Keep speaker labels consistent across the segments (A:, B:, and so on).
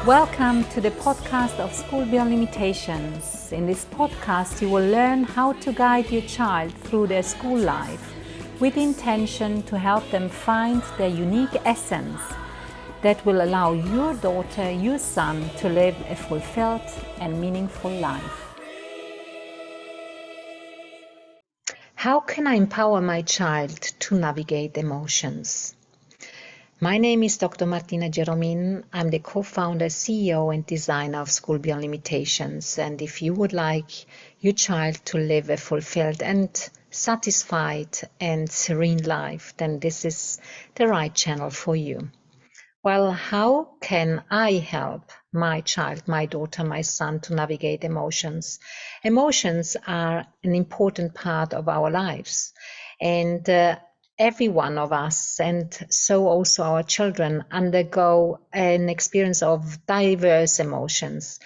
A: Welcome to the podcast of School Beyond Limitations. In this podcast, you will learn how to guide your child through their school life with the intention to help them find their unique essence that will allow your daughter, your son to live a fulfilled and meaningful life. How can I empower my child to navigate emotions? My name is Dr. Martina Geromin. I'm the co-founder, CEO and designer of School Beyond Limitations. And if you would like your child to live a fulfilled and satisfied and serene life, then this is the right channel for you. Well, how can I help my child, my daughter, my son to navigate emotions? Emotions are an important part of our lives. And every one of us, and so also our children, undergo an experience of diverse emotions.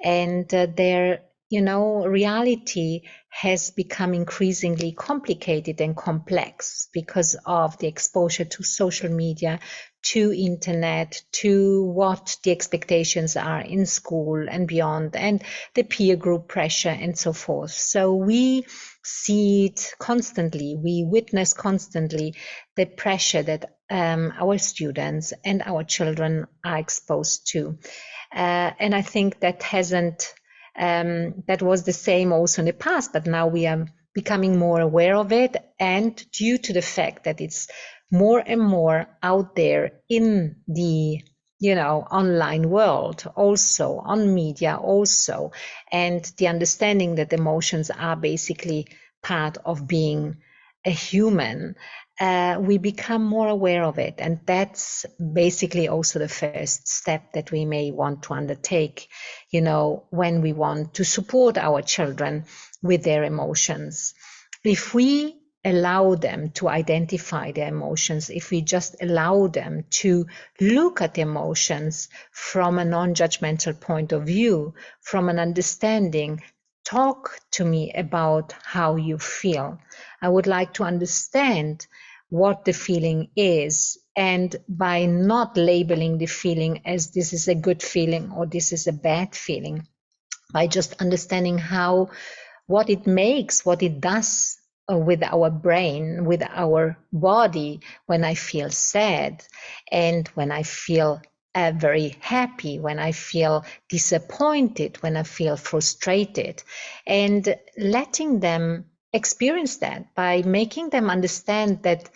A: And their reality has become increasingly complicated and complex because of the exposure to social media, to internet, to what the expectations are in school and beyond, and the peer group pressure and so forth. So we see it constantly, we witness constantly the pressure that our students and our children are exposed to. And I think that that was the same also in the past, but now we are becoming more aware of it. And due to the fact that it's more and more out there in the online world, also on media also, and the understanding that emotions are basically part of being a human, we become more aware of it. And that's basically also the first step that we may want to undertake, when we want to support our children with their emotions. If we allow them to identify their emotions, if we just allow them to look at emotions from a non-judgmental point of view, from an understanding, talk to me about how you feel. I would like to understand what the feeling is, and by not labeling the feeling as this is a good feeling or this is a bad feeling, by just understanding what it does with our brain, with our body, when I feel sad and when I feel very happy, when I feel disappointed, when I feel frustrated, and letting them experience that by making them understand that,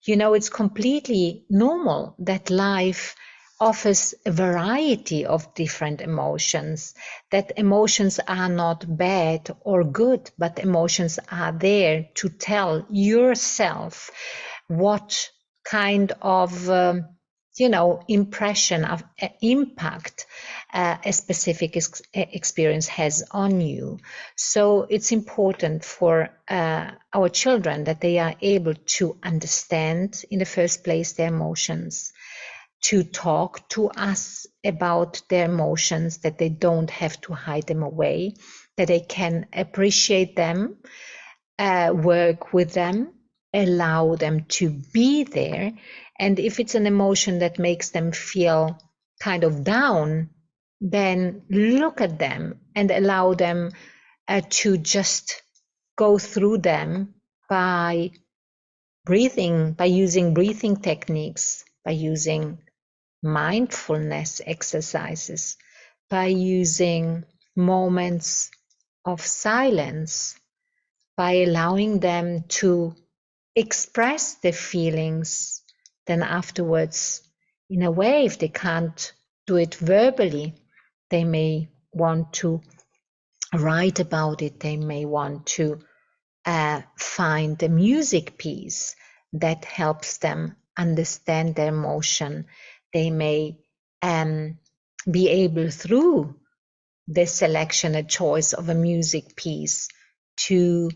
A: it's completely normal, that life offers a variety of different emotions, that emotions are not bad or good, but emotions are there to tell yourself what kind of impression of impact a specific experience has on you. So it's important for our children that they are able to understand in the first place their emotions, to talk to us about their emotions, that they don't have to hide them away, that they can appreciate them, work with them, allow them to be there. And if it's an emotion that makes them feel kind of down, then look at them and allow them to just go through them by breathing, by using breathing techniques, by using mindfulness exercises, by using moments of silence, by allowing them to express their feelings. Then afterwards, in a way, if they can't do it verbally, they may want to write about it. They may want to find a music piece that helps them understand their emotion. They may be able, through the selection and choice of a music piece, to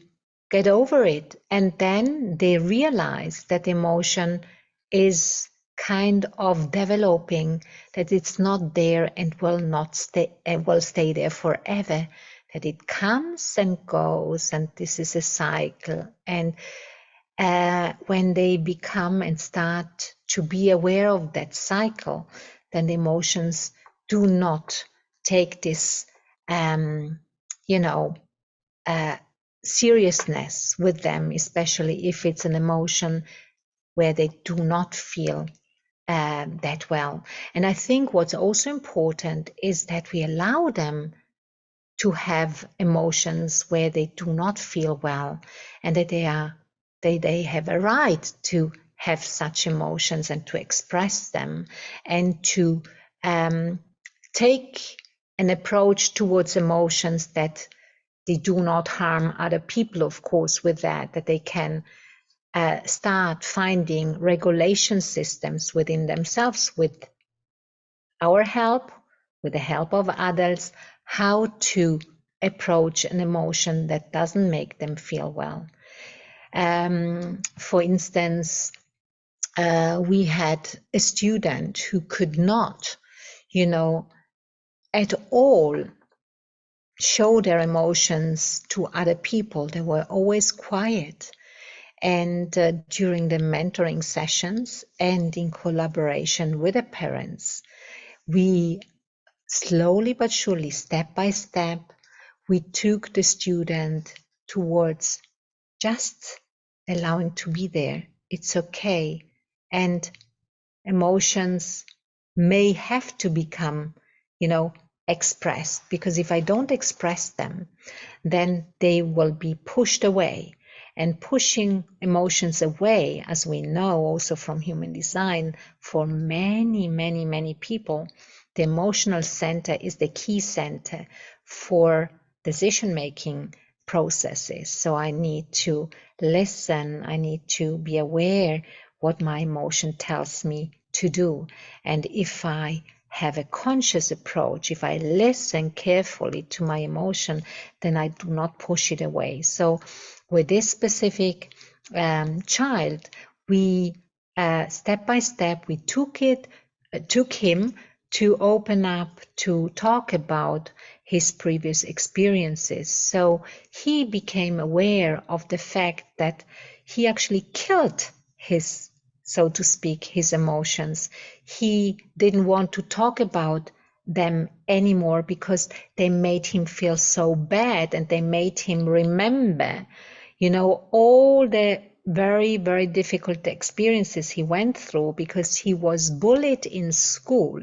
A: get over it. And then they realize that emotion is kind of developing, that it's not there and will stay there forever, that it comes and goes, and this is a cycle. And when they become and start to be aware of that cycle, then the emotions do not take this, seriousness with them, especially if it's an emotion where they do not feel that well. And I think what's also important is that we allow them to have emotions where they do not feel well, and that they have a right to have such emotions and to express them, and to take an approach towards emotions that they do not harm other people, of course, with that they can start finding regulation systems within themselves with our help, with the help of others, how to approach an emotion that doesn't make them feel well. For instance, we had a student who could not, at all show their emotions to other people. They were always quiet. And during the mentoring sessions and in collaboration with the parents, we slowly but surely, step by step, we took the student towards just allowing to be there. It's okay. And emotions may have to become, expressed, because if I don't express them, then they will be pushed away. And pushing emotions away, as we know also from human design, for many, many, many people, the emotional center is the key center for decision-making processes. So I need to listen, I need to be aware what my emotion tells me to do. And if I have a conscious approach, if I listen carefully to my emotion, then I do not push it away. So with this specific child, we step by step, we took him to open up, to talk about his previous experiences. So he became aware of the fact that he actually killed his, so to speak, his emotions. He didn't want to talk about them anymore because they made him feel so bad, and they made him remember, all the very, very difficult experiences he went through, because he was bullied in school.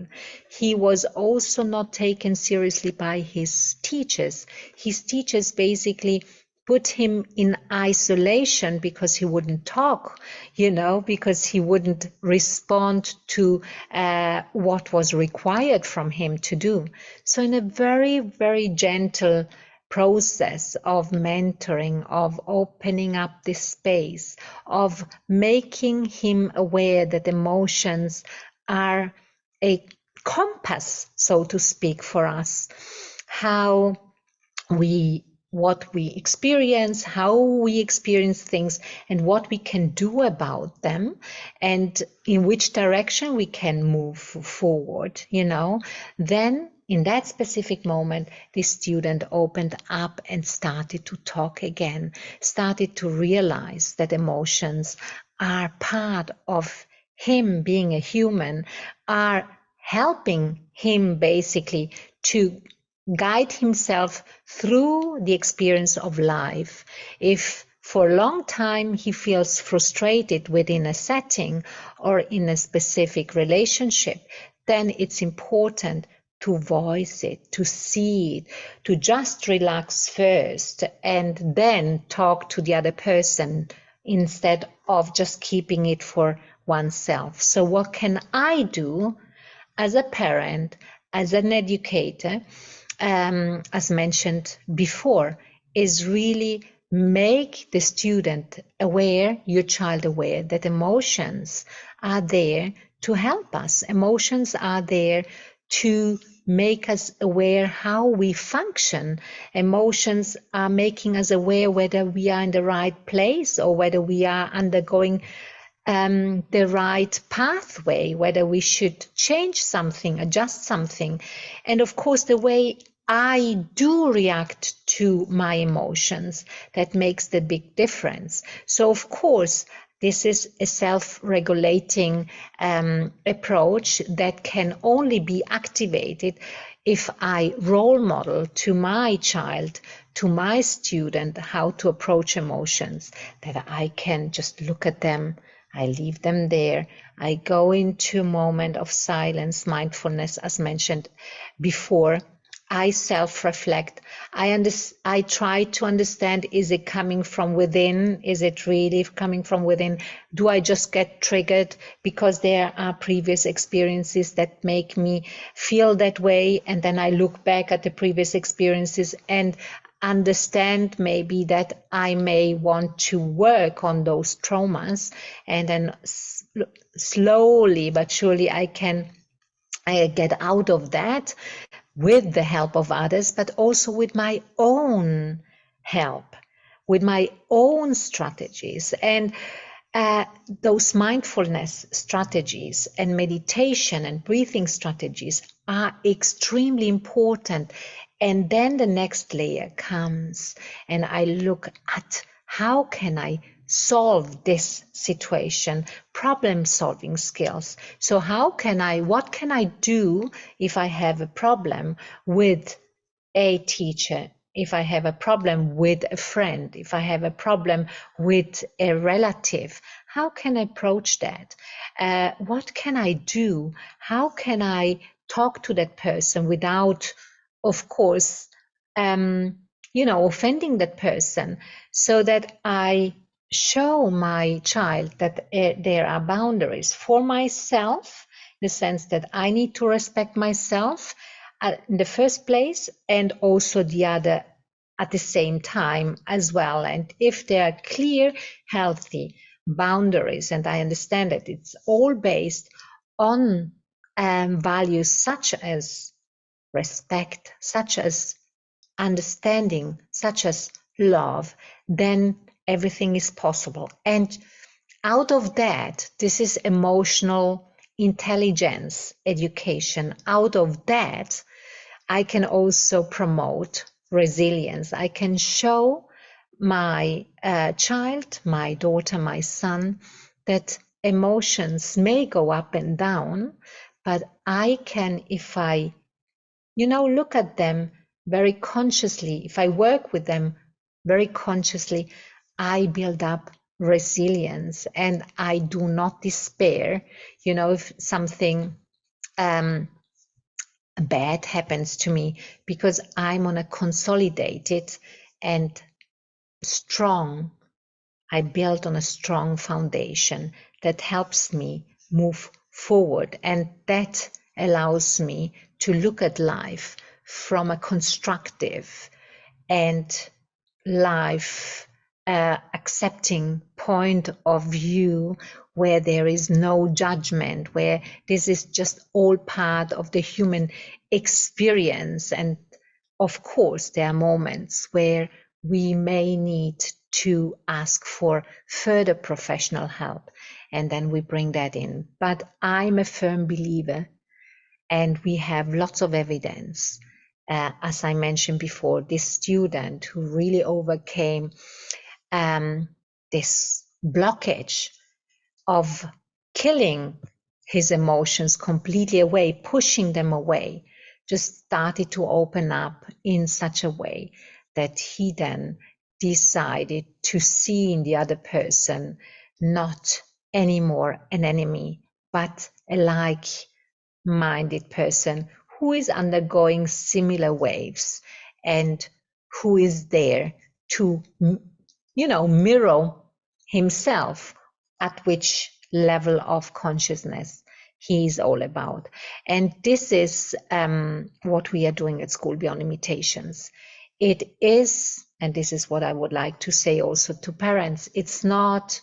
A: He was also not taken seriously by his teachers. His teachers basically put him in isolation because he wouldn't talk, because he wouldn't respond to what was required from him to do. So in a very, very gentle process of mentoring, of opening up this space, of making him aware that emotions are a compass, so to speak, for us, what we experience, how we experience things, and what we can do about them, and in which direction we can move forward, then in that specific moment, the student opened up and started to talk again, started to realize that emotions are part of him being a human, are helping him basically to guide himself through the experience of life. If for a long time he feels frustrated within a setting or in a specific relationship, then it's important to voice it, to see it, to just relax first and then talk to the other person instead of just keeping it for oneself. So what can I do as a parent, as an educator, as mentioned before, is really make the student aware, your child aware, that emotions are there to help us. Emotions are there to make us aware how we function. Emotions are making us aware whether we are in the right place or whether we are undergoing the right pathway, whether we should change something, adjust something. And of course, the way I do react to my emotions, that makes the big difference. So of course, This is a self-regulating approach that can only be activated if I role model to my child, to my student, how to approach emotions, that I can just look at them, I leave them there, I go into a moment of silence, mindfulness, as mentioned before. I self-reflect. I try to understand, is it coming from within? Is it really coming from within? Do I just get triggered because there are previous experiences that make me feel that way? And then I look back at the previous experiences and understand maybe that I may want to work on those traumas, and then slowly but surely I get out of that with the help of others, but also with my own help, with my own strategies. And those mindfulness strategies and meditation and breathing strategies are extremely important. And then the next layer comes, and I look at how can I solve this situation, problem solving skills. So what can I do if I have a problem with a teacher, if I have a problem with a friend, if I have a problem with a relative? How can I approach that? What can I do? How can I talk to that person without, of course, offending that person, so that I show my child that there are boundaries for myself, in the sense that I need to respect myself in the first place, and also the other at the same time as well. And if there are clear, healthy boundaries, and I understand that it's all based on values such as respect, such as understanding, such as love, then everything is possible. And out of that, this is emotional intelligence education. Out of that, I can also promote resilience. I can show my child, my daughter, my son, that emotions may go up and down, but I can, if I, look at them very consciously, if I work with them very consciously, I build up resilience, and I do not despair, if something bad happens to me, because I'm on a consolidated and strong, I built on a strong foundation that helps me move forward, and that allows me to look at life from a constructive and life accepting point of view, where there is no judgment, where this is just all part of the human experience. And of course, there are moments where we may need to ask for further professional help, and then we bring that in. But I'm a firm believer, and we have lots of evidence. As I mentioned before, this student who really overcame this blockage of killing his emotions completely away, pushing them away, just started to open up in such a way that he then decided to see in the other person not anymore an enemy, but a like-minded person who is undergoing similar waves, and who is there to, mirror himself at which level of consciousness he is all about. And this is what we are doing at School Beyond Limitations. It is, and this is what I would like to say also to parents, it's not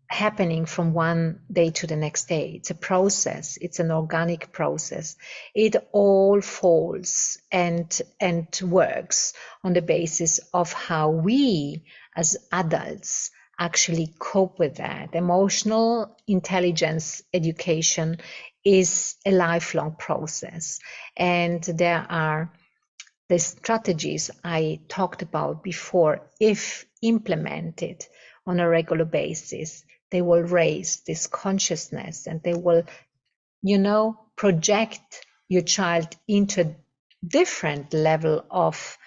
A: happening from one day to the next day. It's a process. It's an organic process. It all falls and works on the basis of how we as adults actually cope with that. Emotional intelligence education is a lifelong process, and there are the strategies I talked about before, if implemented on a regular basis, they will raise this consciousness and they will, project your child into a different level of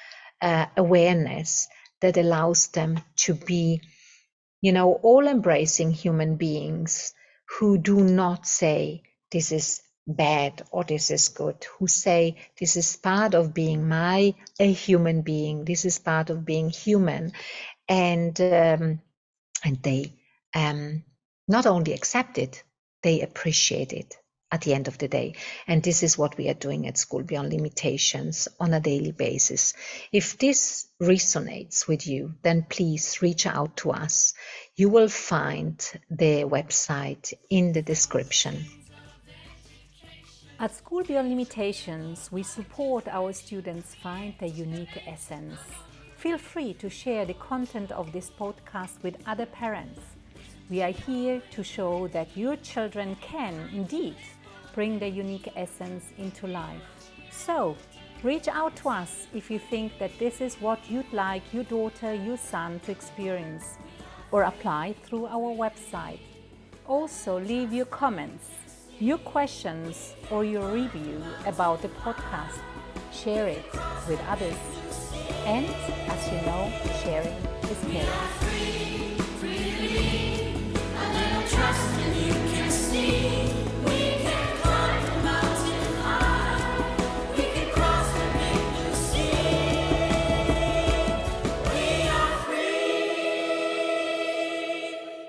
A: awareness that allows them to be, all embracing human beings who do not say this is bad or this is good, who say this is part of being a human being, this is part of being human, and they not only accept it, they appreciate it at the end of the day. And this is what we are doing at School Beyond Limitations on a daily basis. If this resonates with you, then please reach out to us. You will find the website in the description.
B: At School Beyond Limitations, we support our students find their unique essence. Feel free to share the content of this podcast with other parents. We are here to show that your children can, indeed, bring their unique essence into life. So, reach out to us if you think that this is what you'd like your daughter, your son to experience, or apply through our website. Also, leave your comments, your questions, or your review about the podcast. Share it with others. And, as you know, sharing is caring.